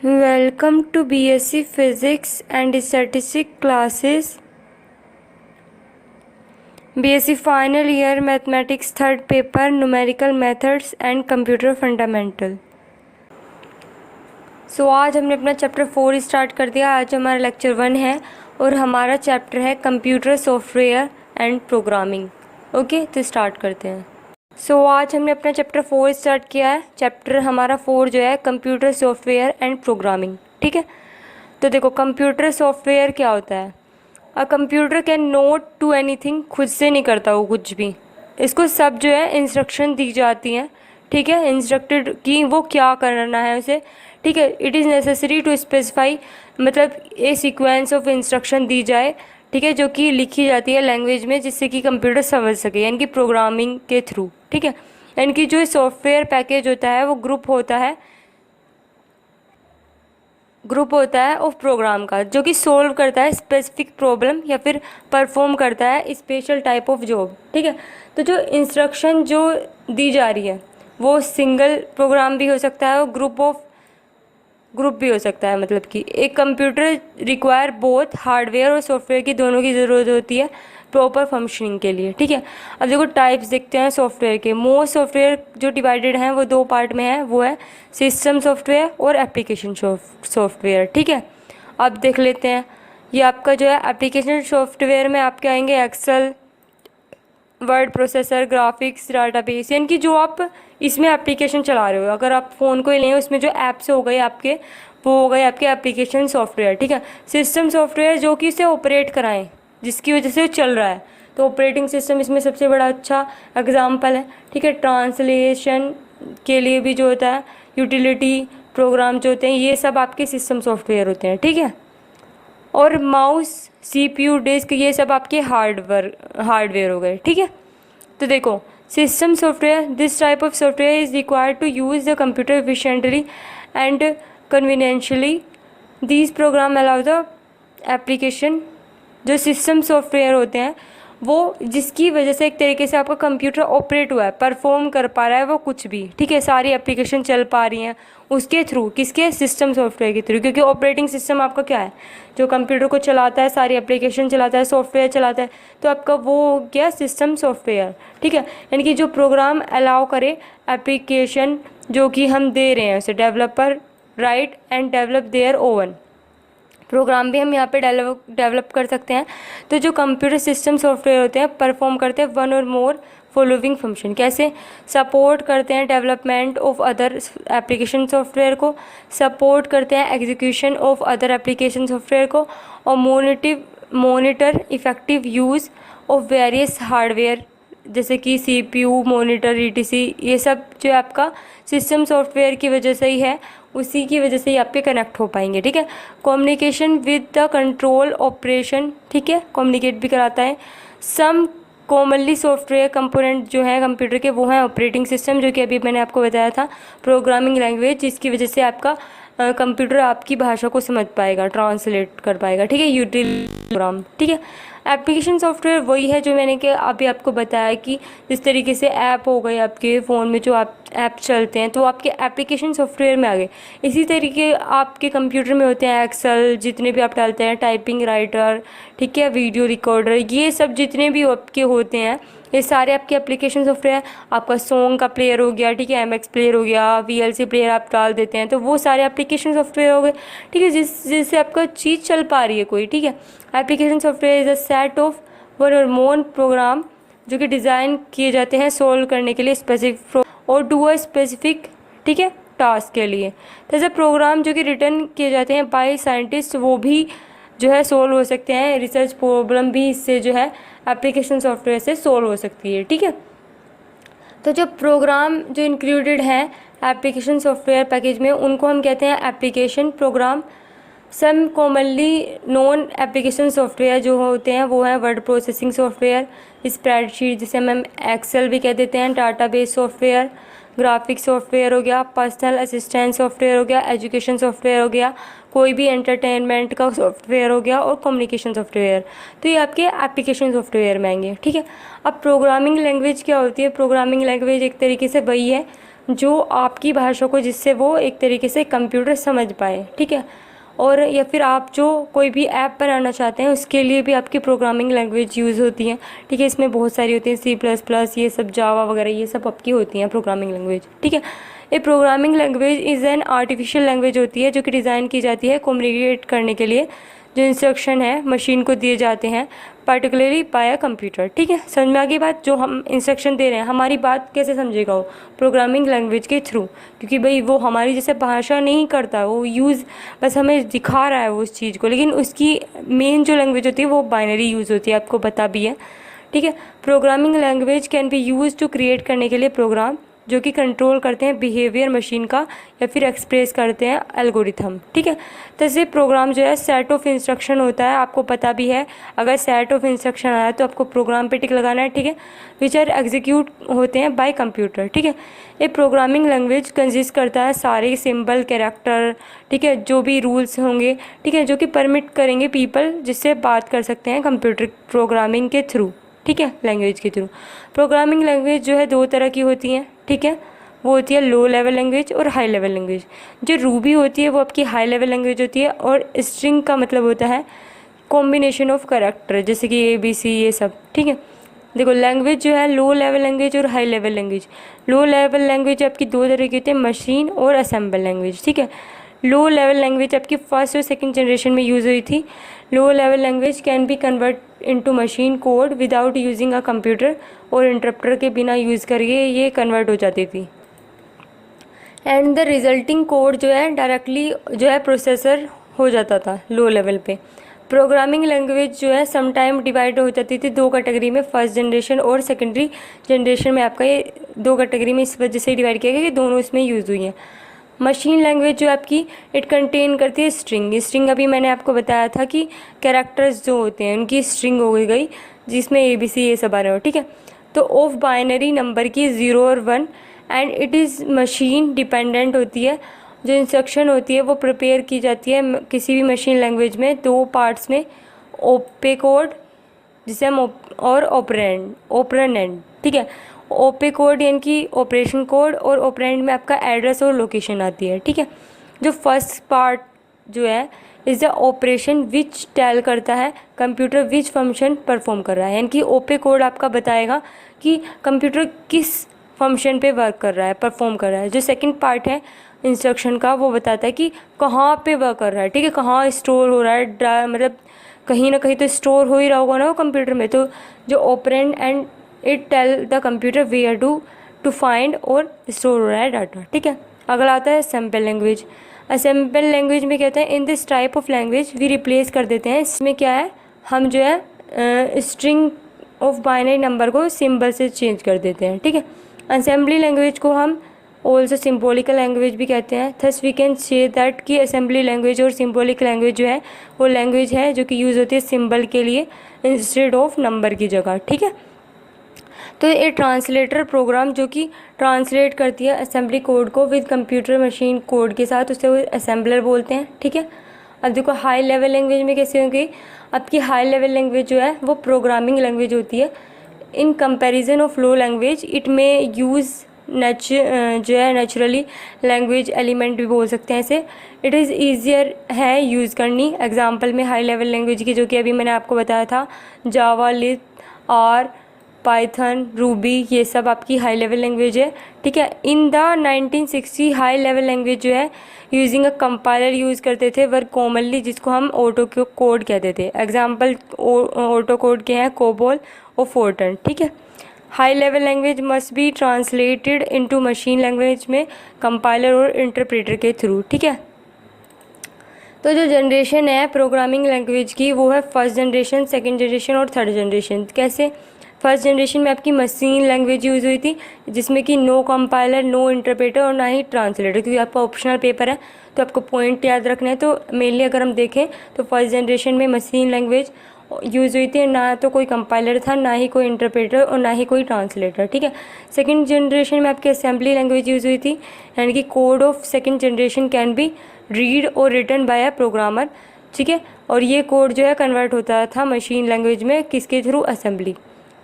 Welcome to BSc Physics and Statistics classes. BSc Final Year Mathematics Third Paper Numerical Methods and Computer Fundamental. आज हमने अपना chapter 4 start कर दिया। आज हमारा लेक्चर 1 है और हमारा चैप्टर है computer software and programming. Okay, तो स्टार्ट करते हैं। आज हमने अपना चैप्टर 4 स्टार्ट किया है। चैप्टर हमारा 4 जो है कंप्यूटर सॉफ्टवेयर एंड प्रोग्रामिंग। ठीक है, तो देखो कंप्यूटर सॉफ्टवेयर क्या होता है। A computer can not to anything, खुद से नहीं करता वो कुछ भी। इसको सब जो है इंस्ट्रक्शन दी जाती हैं। ठीक है, इंस्ट्रक्टेड कि वो क्या करना है उसे। ठीक है, it is necessary to specify, मतलब ए सीक्वेंस ऑफ इंस्ट्रक्शन दी जाए। ठीक है, जो कि लिखी जाती है लैंग्वेज में, जिससे कि कंप्यूटर समझ सके, यानी कि प्रोग्रामिंग के थ्रू। ठीक है, यानी कि जो सॉफ्टवेयर पैकेज होता है वो ग्रुप होता है ऑफ प्रोग्राम का, जो कि सोल्व करता है स्पेसिफिक प्रॉब्लम या फिर परफॉर्म करता है स्पेशल टाइप ऑफ जॉब। ठीक है, तो जो इंस्ट्रक्शन जो दी जा रही है वो सिंगल प्रोग्राम भी हो सकता है और ग्रुप भी हो सकता है। मतलब कि एक कंप्यूटर रिक्वायर बोथ हार्डवेयर और सॉफ्टवेयर की, दोनों की ज़रूरत होती है प्रॉपर फंक्शनिंग के लिए। ठीक है, अब देखो टाइप्स देखते हैं सॉफ्टवेयर के। मोस्ट सॉफ्टवेयर जो डिवाइडेड हैं वो 2 पार्ट में है, वो है सिस्टम सॉफ्टवेयर और एप्लीकेशन सॉफ्टवेयर। ठीक है, अब देख लेते हैं। ये आपका जो है एप्लीकेशन सॉफ्टवेयर में आपके आएंगे excel, word processor, graphics, database, यानी कि जो आप इसमें एप्लीकेशन चला रहे हो। अगर आप फ़ोन को ही लें, उसमें जो ऐप्स हो गए आपके, वो हो गए आपके एप्लीकेशन सॉफ्टवेयर। ठीक है, सिस्टम सॉफ्टवेयर जो कि इसे ऑपरेट कराएं, जिसकी वजह से वो चल रहा है, तो ऑपरेटिंग सिस्टम इसमें सबसे बड़ा अच्छा एग्जाम्पल है। ठीक है, ट्रांसलेशन के लिए भी जो होता है, यूटिलिटी प्रोग्राम जो होते हैं, ये सब आपके सिस्टम सॉफ्टवेयर होते हैं। ठीक है, और माउस, सीपीयू, डिस्क, ये सब आपके हार्डवेयर हो गए। ठीक है, तो देखो system software, this type of software is required to use the computer efficiently and conveniently. These program allow the application. जो सिस्टम सॉफ्टवेयर होते हैं वो जिसकी वजह से एक तरीके से आपका कंप्यूटर ऑपरेट हुआ है, परफॉर्म कर पा रहा है वो कुछ भी। ठीक है, सारी एप्लीकेशन चल पा रही हैं उसके थ्रू, किसके, सिस्टम सॉफ्टवेयर के थ्रू। क्योंकि ऑपरेटिंग सिस्टम आपका क्या है, जो कंप्यूटर को चलाता है, सारी एप्लीकेशन चलाता है, सॉफ्टवेयर चलाता है, तो आपका वो हो गया सिस्टम सॉफ्टवेयर। ठीक है, यानी कि जो प्रोग्राम अलाउ करे एप्लीकेशन जो कि हम दे रहे हैं उसे, developer write and develop their own. Program भी हम यहाँ पे डेवलप कर सकते हैं। तो जो कंप्यूटर सिस्टम सॉफ्टवेयर होते हैं परफॉर्म करते हैं वन और मोर फॉलोइंग फंक्शन। कैसे? सपोर्ट करते हैं development of other application software को, सपोर्ट करते हैं execution of other application software को, और monitor effective use of various hardware, जैसे कि सीपीयू, मॉनिटर, ईटीसी, ये सब जो आपका सिस्टम सॉफ्टवेयर की वजह से ही है, उसी की वजह से ही आपके कनेक्ट हो पाएंगे। ठीक है, communication with the control operation. ठीक है, कम्युनिकेट भी कराता है। सम कॉमनली सॉफ्टवेयर कंपोनेंट जो है कंप्यूटर के, वो हैं ऑपरेटिंग सिस्टम, जो कि अभी मैंने आपको बताया था, प्रोग्रामिंग लैंग्वेज, जिसकी वजह से आपका कंप्यूटर आपकी भाषा को समझ पाएगा, ट्रांसलेट कर पाएगा। ठीक है, यूटिलिटी प्रोग्राम। ठीक है, एप्लीकेशन सॉफ्टवेयर वही है जो मैंने कि अभी आपको बताया कि जिस तरीके से ऐप हो गए आपके फ़ोन में, जो आप ऐप चलते हैं तो आपके एप्लीकेशन सॉफ्टवेयर में आ गए। इसी तरीके आपके कंप्यूटर में होते हैं एक्सेल, जितने भी आप डालते हैं, टाइपिंग राइटर, ठीक है, वीडियो रिकॉर्डर, ये सब जितने भी आपके होते हैं, ये सारे आपके एप्लीकेशन सॉफ्टवेयर। आपका सॉन्ग का प्लेयर हो गया, ठीक है, एमएक्स प्लेयर हो गया, वीएलसी प्लेयर आप डाल देते हैं, तो वो सारे एप्लीकेशन सॉफ्टवेयर हो गए। ठीक है, जिससे आपका चीज़ चल पा रही है कोई। ठीक है, application software is a set of one और मोर प्रोग्राम जो कि डिज़ाइन किए जाते हैं सोल्व करने के लिए स्पेसिफिक और डू अ स्पेसिफिक, ठीक है, टास्क के लिए। जैसे प्रोग्राम जो कि रिटर्न किए जाते हैं बाय साइंटिस्ट, वो भी जो है सोल्व हो सकते हैं। रिसर्च प्रॉब्लम भी इससे जो है एप्लीकेशन सॉफ्टवेयर से सोल्व हो सकती है। ठीक है, तो जो प्रोग्राम जो इंक्लूडेड हैं एप्लीकेशन सॉफ्टवेयर पैकेज में, उनको हम कहते हैं एप्लीकेशन प्रोग्राम। सम कॉमनली नॉन एप्लीकेशन सॉफ्टवेयर जो होते हैं वो हैं वर्ड प्रोसेसिंग सॉफ्टवेयर, स्प्रेडशीट जिसे हम एक्सेल भी कह देते हैं, डाटाबेस सॉफ्टवेयर, ग्राफिक सॉफ्टवेयर हो गया, पर्सनल असिस्टेंट सॉफ्टवेयर हो गया, एजुकेशन सॉफ्टवेयर हो गया, कोई भी एंटरटेनमेंट का सॉफ्टवेयर हो गया, और कम्युनिकेशन सॉफ्टवेयर। तो ये आपके एप्लीकेशन सॉफ्टवेयर में आएंगे। ठीक है, अब प्रोग्रामिंग लैंग्वेज क्या होती है? प्रोग्रामिंग लैंग्वेज एक तरीके से वही है जो आपकी भाषा को, जिससे वो एक तरीके से कंप्यूटर समझ पाए, ठीक है। और या फिर आप जो कोई भी ऐप बनाना चाहते हैं उसके लिए भी आपकी प्रोग्रामिंग लैंग्वेज यूज़ होती है, ठीक है। इसमें बहुत सारी होती हैं, C++, ये सब, जावा वगैरह, ये सब आपकी होती हैं प्रोग्रामिंग लैंग्वेज, ठीक है। ये programming language is an artificial language होती है जो कि डिज़ाइन की जाती है कम्युनिकेट करने के लिए। जो इंस्ट्रक्शन है मशीन को दिए जाते हैं पार्टिकुलरली बाय अ कंप्यूटर, ठीक है। समझ में आ गई बात? जो हम इंस्ट्रक्शन दे रहे हैं, हमारी बात कैसे समझेगा वो? प्रोग्रामिंग लैंग्वेज के थ्रू, क्योंकि भाई वो हमारी जैसे भाषा नहीं करता, वो यूज़ बस हमें दिखा रहा है वो उस चीज़ को, लेकिन उसकी मेन जो लैंग्वेज होती है वो बाइनरी यूज़ होती है, आपको पता भी है, ठीक है। Programming language can be use to create करने के लिए प्रोग्राम जो कि कंट्रोल करते हैं बिहेवियर मशीन का या फिर एक्सप्रेस करते हैं एल्गोरिथम, ठीक है। तो जैसे प्रोग्राम जो है सेट ऑफ इंस्ट्रक्शन होता है, आपको पता भी है, अगर सेट ऑफ इंस्ट्रक्शन आया तो आपको प्रोग्राम पे टिक लगाना है, ठीक है, विच आर एग्जीक्यूट होते हैं बाय कंप्यूटर, ठीक है। ये प्रोग्रामिंग लैंग्वेज कंसिस्ट करता है सारे सिंबल, कैरेक्टर, ठीक है, जो भी रूल्स होंगे, ठीक है, जो कि परमिट करेंगे पीपल जिससे बात कर सकते हैं कंप्यूटर प्रोग्रामिंग के थ्रू, ठीक है, लैंग्वेज के थ्रू। प्रोग्रामिंग लैंग्वेज जो है दो तरह की होती हैं, ठीक है। वो होती है लो लेवल लैंग्वेज और हाई लेवल लैंग्वेज। जो रूबी होती है वो आपकी हाई लेवल लैंग्वेज होती है, और स्ट्रिंग का मतलब होता है कॉम्बिनेशन ऑफ कैरेक्टर, जैसे कि ABC, ये सब, ठीक है। देखो लैंग्वेज जो है लो लेवल लैंग्वेज और high level language. Low level language आपकी दो तरह की होती है, मशीन और असेंबल लैंग्वेज, ठीक है। लो लेवल लैंग्वेज आपकी फर्स्ट और सेकंड जनरेशन में यूज़ हुई थी। Low level language can B convert into machine code without using a computer, और इंटरप्टर के बिना यूज़ करके ये कन्वर्ट हो जाती थी। एंड द रिजल्टिंग कोड जो है डायरेक्टली जो है प्रोसेसर हो जाता था लो लेवल पे। प्रोग्रामिंग लैंग्वेज जो है समटाइम डिवाइड हो जाती थी दो कैटेगरी में, फर्स्ट जनरेशन और सेकेंडरी जनरेशन में। आपका ये दो कैटेगरी में इस वजह से डिवाइड किया गया कि दोनों इसमें यूज़ हुई हैं। मशीन लैंग्वेज जो आपकी इट कंटेन करती है स्ट्रिंग। स्ट्रिंग अभी मैंने आपको बताया था कि कैरेक्टर्स जो होते हैं उनकी स्ट्रिंग हो गई, जिसमें ABC ये सब आ रहे हो, ठीक है। तो ऑफ बाइनरी नंबर की 0 और 1, and it is machine dependent होती है। जो इंस्ट्रक्शन होती है वो प्रिपेयर की जाती है किसी भी मशीन लैंग्वेज में दो पार्ट्स में, ओपे कोड जिसे हम और ऑपरेंड, ठीक है। ओपे कोड यानी कि ऑपरेशन कोड, और ऑपरेंड में आपका एड्रेस और लोकेशन आती है, ठीक है। जो फर्स्ट पार्ट जो है is the operation which tell करता है कंप्यूटर विच फंक्शन परफॉर्म कर रहा है, यानी कि ओपे कोड आपका बताएगा कि कंप्यूटर किस फंक्शन पे वर्क कर रहा है, परफॉर्म कर रहा है। जो सेकंड पार्ट है इंस्ट्रक्शन का वो बताता है कि कहाँ पे वर्क कर रहा है, ठीक है, कहाँ स्टोर हो रहा है, मतलब कहीं ना कहीं तो स्टोर हो ही रहा होगा ना वो कंप्यूटर में। तो जो operand and it tell the computer where to find और स्टोर हो रहा है डाटा, ठीक है। अगला आता है असेंबल लैंग्वेज। असेंबल लैंग्वेज में कहते हैं in this type of language we replace कर देते हैं। इसमें क्या है, हम जो है स्ट्रिंग ऑफ बाइनरी नंबर को सिंबल से चेंज कर देते हैं, ठीक है। असेंबली लैंग्वेज को हम ऑल्सो सिम्बॉलिकल लैंग्वेज भी कहते हैं। Thus we can say that कि असेंबली लैंग्वेज और सिम्बॉलिक लैंग्वेज जो है वो लैंग्वेज है जो कि यूज़ होती है सिंबल के लिए इंस्टेड ऑफ नंबर की जगह, ठीक है। तो ये ट्रांसलेटर प्रोग्राम जो कि ट्रांसलेट करती है असेंबली कोड को विद कंप्यूटर मशीन कोड के साथ, उसे वो असेंबलर बोलते हैं, ठीक है। अब देखो हाई लेवल लैंग्वेज में कैसे होगी, आपकी हाई लेवल लैंग्वेज जो है वो प्रोग्रामिंग लैंग्वेज होती है। In comparison of low language it में यूज़ जो है नेचुरली लैंग्वेज एलिमेंट भी बोल सकते हैं इसे। इट इज़ ईजियर है यूज़ करनी। एग्जांपल में हाई लेवल लैंग्वेज की जो कि अभी मैंने आपको बताया था, जावा, लिस्प, आर, पाइथन, रूबी, ये सब आपकी हाई लेवल लैंग्वेज है, ठीक है। In the 1960 high level language जो है यूजिंग अ कंपाइलर यूज़ करते थे वर कॉमनली, जिसको हम ऑटो कोड कहते थे। एग्जांपल ऑटो कोड के हैं कोबोल और फोर्टन, ठीक है। High level language must be translated into machine language में कंपाइलर और इंटरप्रेटर के थ्रू, ठीक है। तो जो जनरेशन है प्रोग्रामिंग लैंग्वेज की वो है फर्स्ट जनरेशन, सेकंड जनरेशन और थर्ड जनरेशन। कैसे? फर्स्ट जनरेशन में आपकी मशीन लैंग्वेज यूज़ हुई थी जिसमें कि नो कंपाइलर, नो इंटरप्रेटर और ना ही ट्रांसलेटर, क्योंकि आपका ऑप्शनल पेपर है तो आपको पॉइंट याद रखना है। तो मेनली अगर हम देखें तो फर्स्ट जनरेशन में मशीन लैंग्वेज यूज़ हुई थी, ना तो कोई कंपाइलर था, ना ही कोई इंटरप्रेटर और ना ही कोई ट्रांसलेटर, ठीक है। सेकंड जनरेशन में आपकी असेंबली लैंग्वेज यूज़ हुई थी, यानी कि code of second generation can be read और रिटन बाय अ प्रोग्रामर, ठीक है। और ये कोड जो है कन्वर्ट होता था मशीन लैंग्वेज में किसके थ्रू, असेंबली,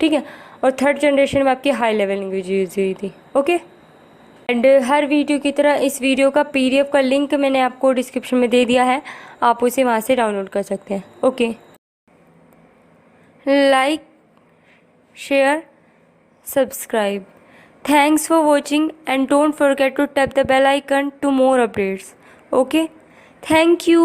ठीक है। और थर्ड जनरेशन में आपकी हाई लेवल लैंग्वेज यूज़ हुई थी, ओके। एंड हर वीडियो की तरह इस वीडियो का PDF का लिंक मैंने आपको डिस्क्रिप्शन में दे दिया है, आप उसे वहाँ से डाउनलोड कर सकते हैं। Okay, like, share, subscribe. Thanks for watching and don't forget to tap the bell icon to more updates. Okay, thank you.